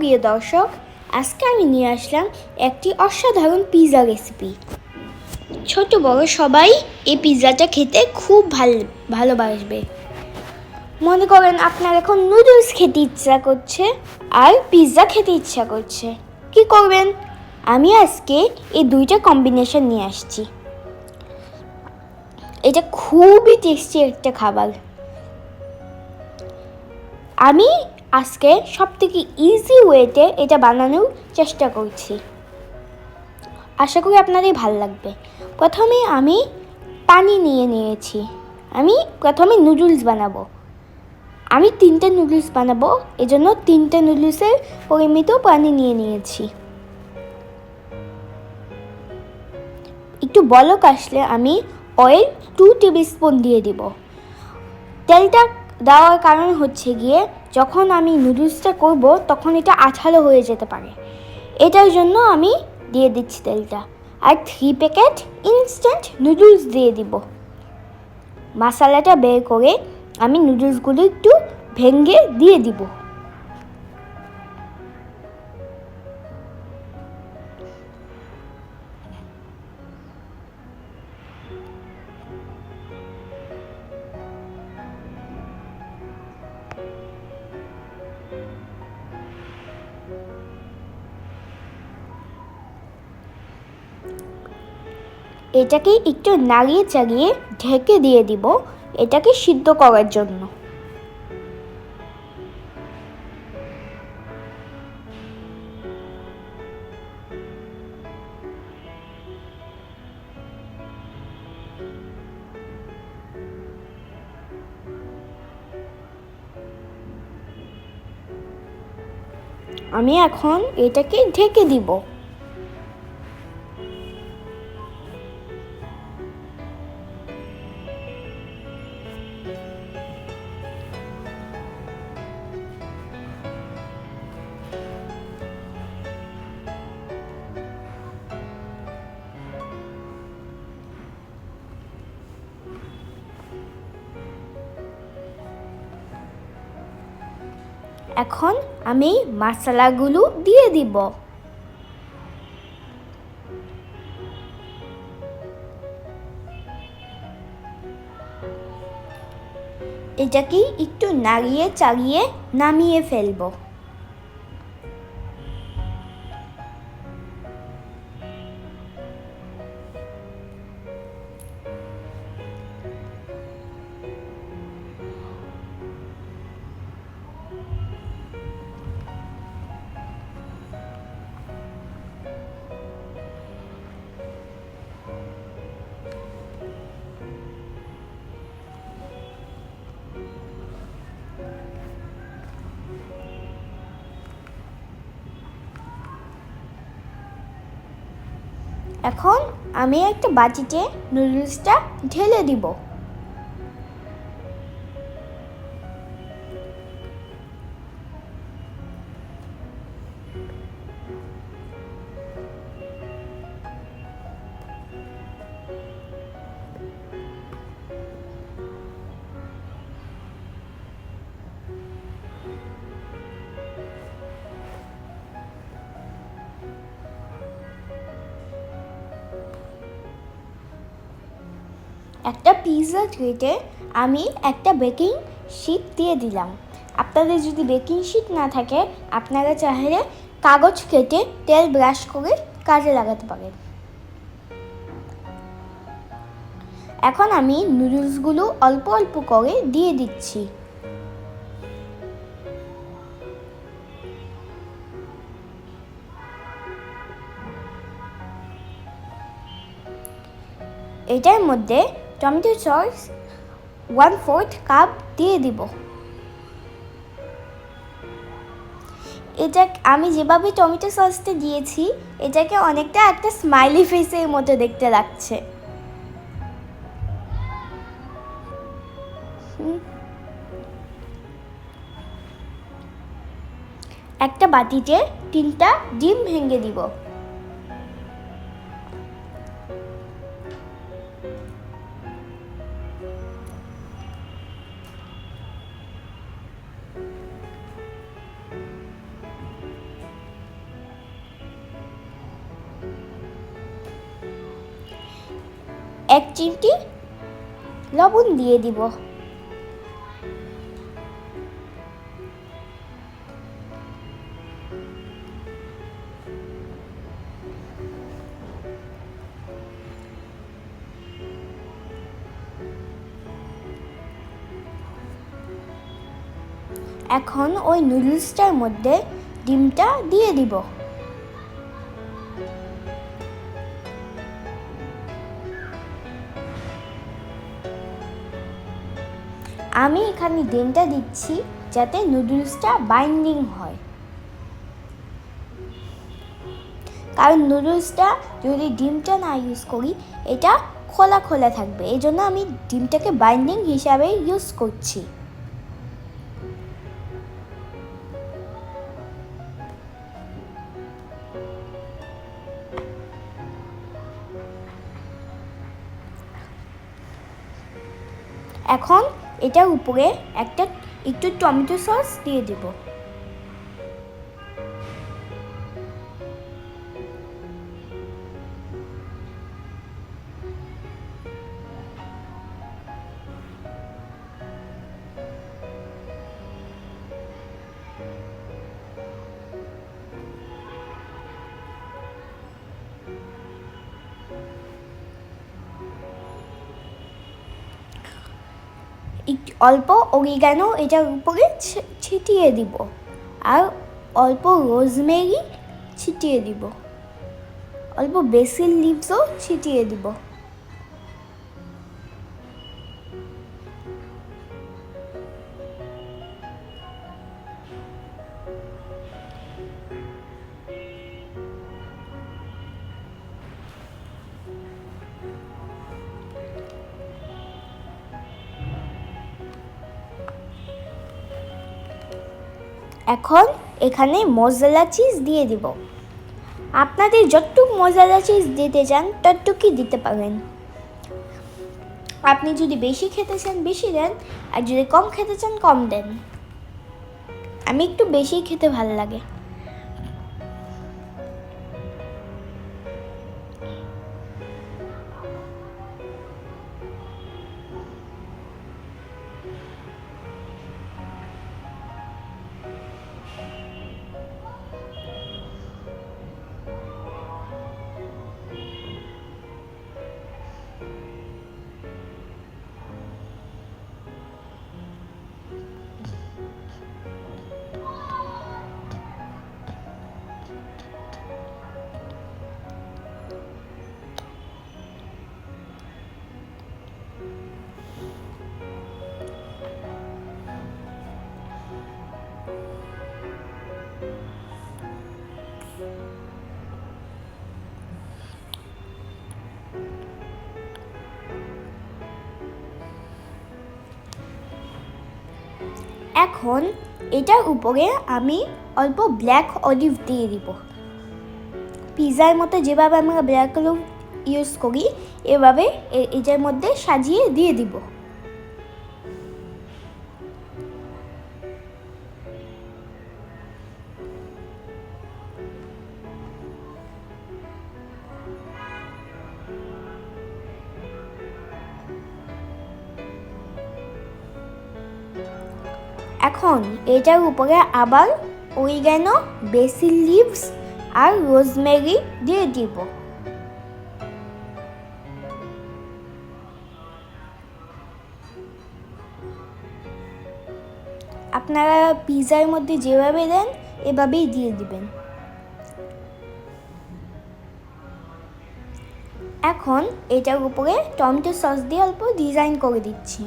প্রিয় দর্শক, আজকে আমি নিয়ে আসলাম একটি অসাধারণ পিৎজা রেসিপি। ছোট বড় সবাই এই পিৎজাটা খেতে খুব ভালোবাসবে। মনে করেন আপনার এখন নুডলস খেতে ইচ্ছা করছে আর পিৎজা খেতে ইচ্ছা করছে, কি করবেন? আমি আজকে এই দুইটা কম্বিনেশন নিয়ে আসছি। এটা খুবই টেস্টি একটা খাবার। আমি আজকে সবথেকে ইজি ওয়েতে এটা বানানোর চেষ্টা করছি। আশা করি আপনাদের ভালো লাগবে। প্রথমে আমি পানি নিয়ে নিয়েছি। আমি প্রথমে নুডলস বানাবো। আমি 3টে নুডলস বানাবো, এজন্য 3টে নুডলসের পরিমিত পানি নিয়ে নিয়েছি। একটু বলক আসলে আমি অয়েল 2 টেবিল স্পুন দিয়ে দিব। তেলটা দেওয়ার কারণ হচ্ছে গিয়ে যখন আমি নুডলসটা করব তখন এটা আঠালো হয়ে যেতে পারে, এটার জন্য আমি দিয়ে দিচ্ছি তেলটা। আর 3 প্যাকেট ইনস্ট্যান্ট নুডলস দিয়ে দিব। মশলাটা বের করে আমি নুডলসগুলো একটু ভেঙে দিয়ে দিব। এটাকে একটু নাড়িয়ে চাড়িয়ে ঢেকে দিয়ে দিব এটাকে সিদ্ধ করার জন্য। আমি এখন এটাকে ঢেকে দিব। এখন আমি মশলাগুলো দিয়ে দিব। এটাকে একটু নাড়িয়ে চাড়িয়ে নামিয়ে ফেলবো। এখন আমি একটা বাটিতে নুডলসটা ঢেলে দিব। একটা পিৎজা ট্রেতে আমি একটা বেকিং শিট দিয়ে দিলাম। আপনাদের যদি বেকিং শিট না থাকে আপনারা চাইলে কাগজ কেটে তেল ব্রাশ করে কাজে লাগাতে পারেন। এখন আমি নুডলসগুলো অল্প অল্প করে দিয়ে দিচ্ছি। এটার মধ্যে টমেটো সস 1/4 কাপ দিয়ে দিব। এটা আমি যেভাবে টমেটো সসটা দিয়েছি এটাকে অনেকটা একটা স্মাইলি ফেসের মতো দেখতে লাগছে। একটা বাটিতে 3টা ডিম ভেঙে দিব। 1 চিমটি লবণ দিয়ে দিব। এখন ওই নুডলসটার মধ্যে ডিমটা দিয়ে দিব। আমি এখানে ডিমটা দিচ্ছি যাতে নুডলসটা বাইন্ডিং হয়, কারণ নুডলসটা যদি ডিমটা না ইউজ করি এটা খোলা খোলা থাকবে, এই জন্য আমি ডিমটাকে বাইন্ডিং হিসাবে ইউজ করছি। এখন এটার উপরে একটু টমেটো সস দিয়ে দিব। অল্প অরিগানো এটার উপরে ছিটিয়ে দিব, আর অল্প রোজমেরি ছিটিয়ে দিব, অল্প বেসিল লিভসও ছিটিয়ে দিব। এখন এখানে মজালা চিজ দিয়ে দিব। আপনাদের যতটুকু মজালা চিজ দিতে চান ততটুকুই দিতে পারেন। আপনি যদি বেশি খেতে চান বেশি দেন, আর যদি কম খেতে চান কম দেন। আমি একটু বেশি খেতে ভালো লাগে। এখন এটার উপরে আমি অল্প ব্ল্যাক অলিভ দিয়ে দিব। পিৎজার মতো যেভাবে আমরা ব্ল্যাক অলিভ ইউজ করি এভাবে এটার মধ্যে সাজিয়ে দিয়ে দিব। এখন এটার উপরে আবার অরিগানো, বেসিল লিভস আর রোজমেরি দিয়ে দিব। আপনারা পিৎজার মধ্যে যেভাবে দেন এভাবেই দিয়ে দিবেন। এখন এটার উপরে টমেটো সস দিয়ে অল্প ডিজাইন করে দিচ্ছি।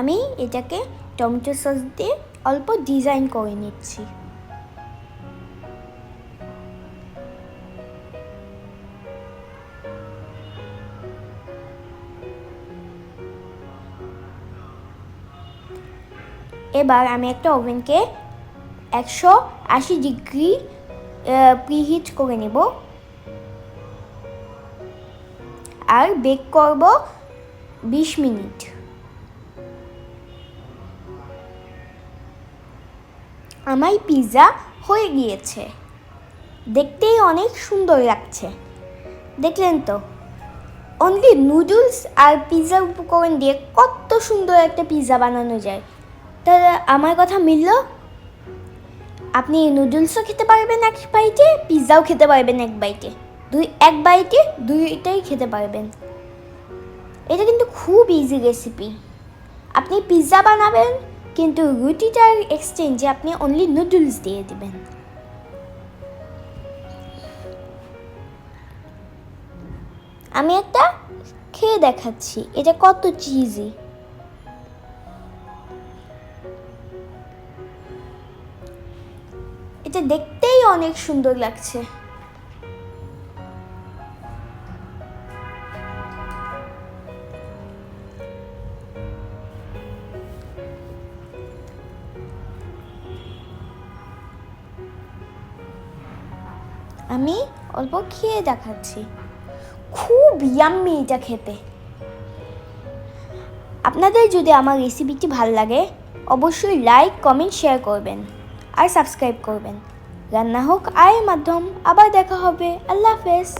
আমি এটাকে টমেটো সস দিয়ে অল্প ডিজাইন করে নিচ্ছি। এবার আমি একটা ওভেনকে 180 ডিগ্রি প্রিহিট করে নেব আর বেক করব 20 মিনিট। আমার পিৎজা হয়ে গিয়েছে। দেখতেই অনেক সুন্দর লাগছে, দেখলেন তো? অনলি নুডলস আর পিৎজার উপকরণ দিয়ে কত সুন্দর একটা পিৎজা বানানো যায়। তাহলে আমার কথা মিলল? আপনি নুডলসও খেতে পারবেন এক বাইটে, পিৎজাও খেতে পারবেন এক বাইটে, এক বাইটে দুইটাই খেতে পারবেন। এটা কিন্তু খুব ইজি রেসিপি। আপনি পিৎজা বানাবেন কিন্তু রুটিটার এক্সচেঞ্জে আপনি অনলি নুডলস দিয়ে দিবেন। আমি একটা খেয়ে দেখাচ্ছি এটা কত চিজি। এটা দেখতেই অনেক সুন্দর লাগছে। আমি অল্প খেয়ে দেখাচ্ছি, খুব ইয়াম্মি এটা খেতে। আপনাদের যদি আমার রেসিপিটি ভালো লাগে অবশ্যই লাইক, কমেন্ট, শেয়ার করবেন আর সাবস্ক্রাইব করবেন। রান্না হোক আয়ের মাধ্যম। আবার দেখা হবে। আল্লাহ হাফেজ।